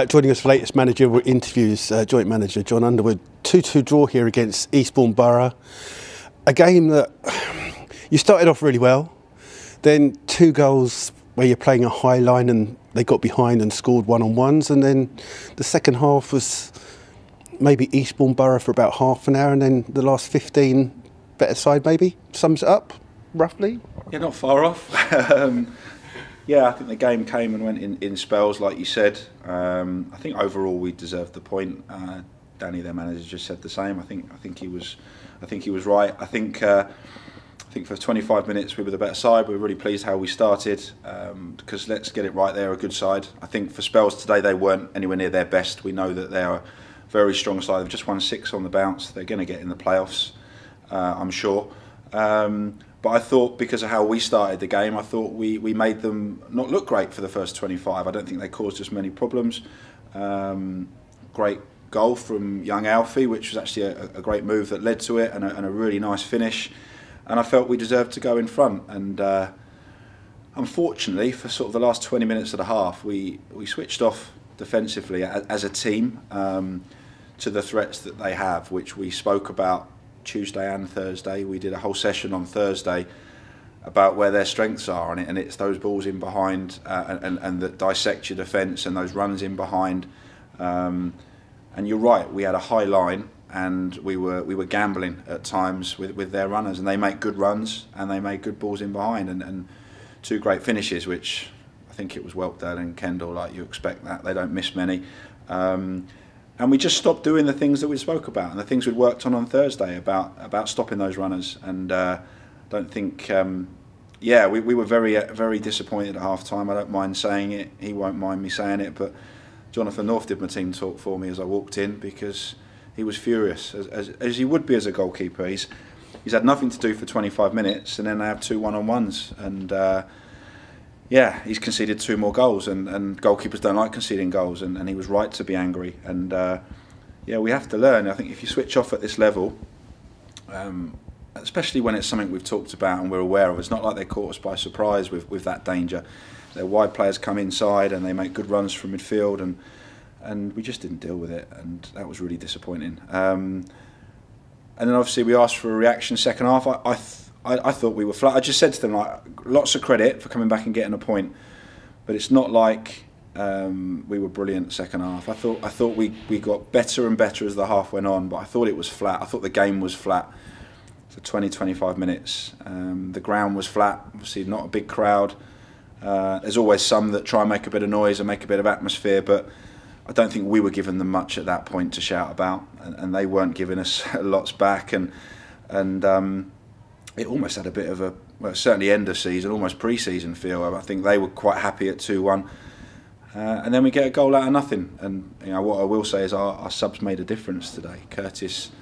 Joining us for latest manager interviews, joint manager Jon Underwood. 2-2 draw here against Eastbourne Borough. A game that you started off really well, then 2 goals where you're playing a high line and they got behind and scored one-on-ones, and then the second half was maybe Eastbourne Borough for about half an hour, and then the last 15 better side maybe. Sums it up, roughly? Yeah, not far off. Yeah, I think the game came and went in spells, like you said. I think overall we deserved the point. Danny, their manager, just said the same. I think he was right. I think for 25 minutes we were the better side. We were really pleased how we started, because let's get it right, they're a good side. I think for spells today they weren't anywhere near their best. We know that they are a very strong side. They've just won 6 on the bounce. They're going to get in the playoffs, I'm sure. But I thought, because of how we started the game, I thought we made them not look great for the first 25. I don't think they caused us many problems. Great goal from young Alfie, which was actually a great move that led to it, and a really nice finish. And I felt we deserved to go in front. And unfortunately, for sort of the last 20 minutes of the half, we switched off defensively as a team to the threats that they have, which we spoke about Tuesday and Thursday. We did a whole session on Thursday about where their strengths are on it, and it's those balls in behind and that dissect your defence, and those runs in behind. And you're right, we had a high line, and we were gambling at times with their runners, and they make good runs and they made good balls in behind, and 2 great finishes, which I think it was Whelpdale and Kendall, like you expect that. They don't miss many. And we just stopped doing the things that we spoke about and the things we'd worked on Thursday about stopping those runners. And don't think, yeah, we were very disappointed at half time. I don't mind saying it. He won't mind me saying it. But Jonathan North did my team talk for me as I walked in, because he was furious, as he would be as a goalkeeper. He's had nothing to do for 25 minutes, and then they have 2 one-on-ones. And yeah, he's conceded 2 more goals, and goalkeepers don't like conceding goals, and he was right to be angry. And yeah, we have to learn. I think if you switch off at this level, especially when it's something we've talked about and we're aware of, it's not like they caught us by surprise with that danger. Their wide players come inside and they make good runs from midfield, and we just didn't deal with it, and that was really disappointing. And then obviously we asked for a reaction second half. I thought we were flat. I just said to them, like, lots of credit for coming back and getting a point, but it's not like we were brilliant second half. I thought we got better and better as the half went on, but I thought it was flat. I thought the game was flat for 20-25 minutes. The ground was flat. Obviously not a big crowd. There's always some that try and make a bit of noise and make a bit of atmosphere, but I don't think we were giving them much at that point to shout about, and they weren't giving us lots back, and it almost had a bit of a, well, certainly end of season, almost pre-season feel. I think they were quite happy at 2-1, and then we get a goal out of nothing. And you know, what I will say is our subs made a difference today. Curtis,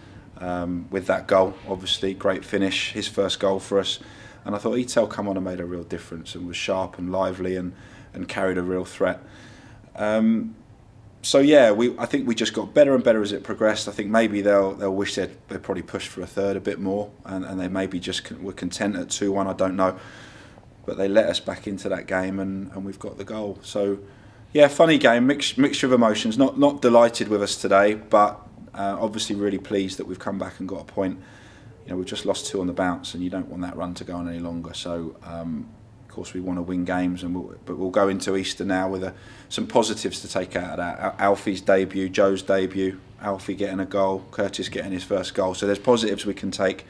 with that goal, obviously great finish, his first goal for us, and I thought Etel come on and made a real difference and was sharp and lively and carried a real threat. So yeah, I think we just got better and better as it progressed. I think maybe they'll wish they'd probably pushed for a third a bit more, and they maybe just were content at 2-1. I don't know, but they let us back into that game, and we've got the goal. So yeah, funny game, mixture of emotions. Not delighted with us today, but obviously really pleased that we've come back and got a point. You know, we've just lost 2 on the bounce, and you don't want that run to go on any longer. So of course we want to win games, but we'll go into Easter now with some positives to take out of that. Alfie's debut, Joe's debut, Alfie getting a goal, Curtis getting his first goal. So there's positives we can take,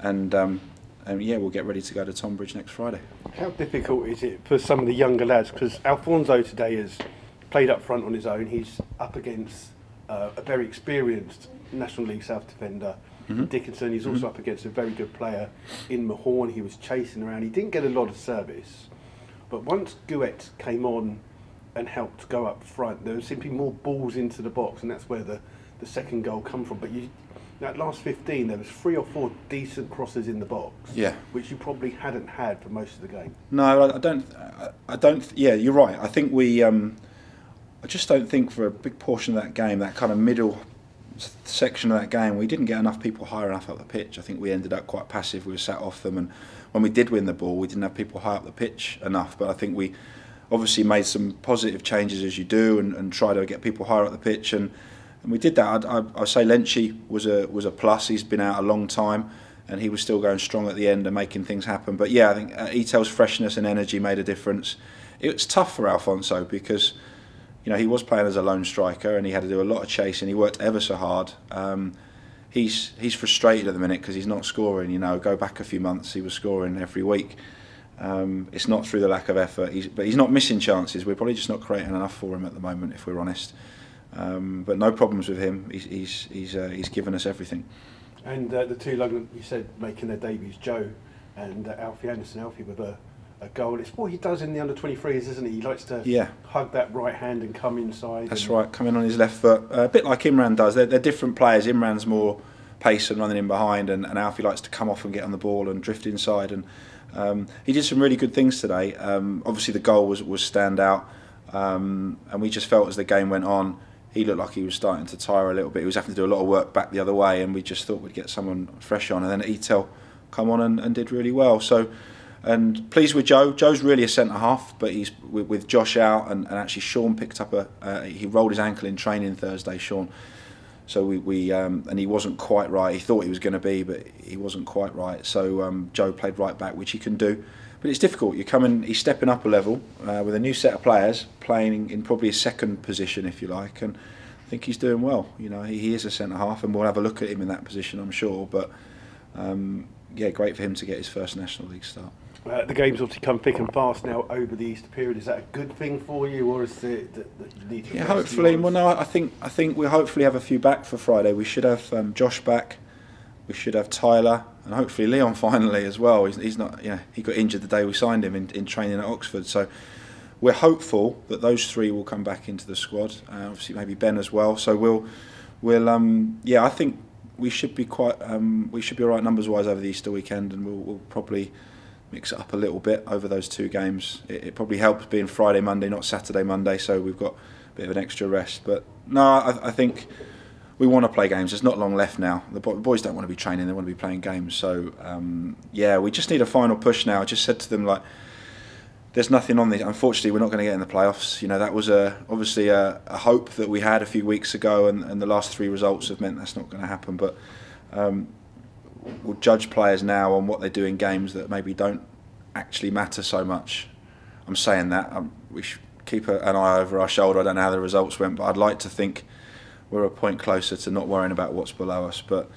and yeah, we'll get ready to go to Tonbridge next Friday. How difficult is it for some of the younger lads? Because Alfonso today has played up front on his own. He's up against a very experienced National League South defender, Dickinson. He's also up against a very good player in Mahorn. He was chasing around. He didn't get a lot of service, but once Guet came on and helped go up front, there was simply more balls into the box, and that's where the second goal come from. But that last 15, there was 3 or 4 decent crosses in the box, yeah, which you probably hadn't had for most of the game. No, I don't. Yeah, you're right. I think we. I just don't think for a big portion of that game, that kind of middle section of that game, we didn't get enough people high enough up the pitch. I think we ended up quite passive. We were sat off them, and when we did win the ball, we didn't have people high up the pitch enough. But I think obviously made some positive changes as you do, and try to get people higher up the pitch, and we did that. I'd say Lenchi was a plus. He's been out a long time, and he was still going strong at the end and making things happen. But yeah, I think Etel's freshness and energy made a difference. It was tough for Alfonso because, you know, he was playing as a lone striker and he had to do a lot of chasing. He worked ever so hard. He's frustrated at the minute because he's not scoring. You know, go back a few months, he was scoring every week. It's not through the lack of effort, but he's not missing chances. We're probably just not creating enough for him at the moment, if we're honest. But no problems with him. He's given us everything. And the two, like you said, making their debuts, Joe and Alfie Anderson. Alfie with a goal. It's what he does in the under-23s, isn't he? He likes to hug that right hand and come inside. That's right, coming on his left foot. A bit like Imran does. They're different players. Imran's more pace and running in behind, and Alfie likes to come off and get on the ball and drift inside. And he did some really good things today. Obviously, the goal was stand out, and we just felt as the game went on, he looked like he was starting to tire a little bit. He was having to do a lot of work back the other way, and we just thought we'd get someone fresh on. And then Etel come on and did really well. So, and pleased with Joe. Joe's really a centre half, but he's with Josh out, and actually Sean picked up he rolled his ankle in training Thursday, Sean. So and he wasn't quite right. He thought he was going to be, but he wasn't quite right. So Joe played right back, which he can do. But it's difficult. He's stepping up a level with a new set of players, playing in probably his second position, if you like, and I think he's doing well. You know, he is a centre half, and we'll have a look at him in that position, I'm sure. But yeah, great for him to get his first National League start. The game's obviously come thick and fast now over the Easter period. Is that a good thing for you, or is it that you need to? Yeah, hopefully. Well, no, I think we'll hopefully have a few back for Friday. We should have Josh back. We should have Tyler, and hopefully Leon finally as well. He's not, you know, he got injured the day we signed him in training at Oxford. So we're hopeful that those three will come back into the squad. Obviously, maybe Ben as well. So I think we should be we should be all right numbers wise over the Easter weekend, and we'll probably mix it up a little bit over those two games. It probably helps being Friday, Monday, not Saturday, Monday. So we've got a bit of an extra rest. But no, I think we want to play games. There's not long left now. The boys don't want to be training, they want to be playing games. So yeah, we just need a final push now. I just said to them, like, there's nothing on this. Unfortunately, we're not going to get in the playoffs. You know, that was obviously a hope that we had a few weeks ago, and the last three results have meant that's not going to happen. But we'll judge players now on what they do in games that maybe don't actually matter so much. I'm saying that. We should keep an eye over our shoulder. I don't know how the results went, but I'd like to think we're a point closer to not worrying about what's below us. But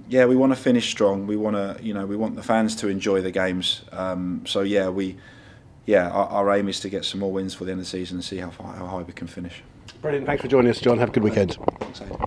yeah, we want to finish strong. We want to, you know, we want the fans to enjoy the games. So yeah, our aim is to get some more wins for the end of the season and see how high we can finish. Brilliant. Thanks for joining us, John. Have a good weekend. Thanks, Aidan.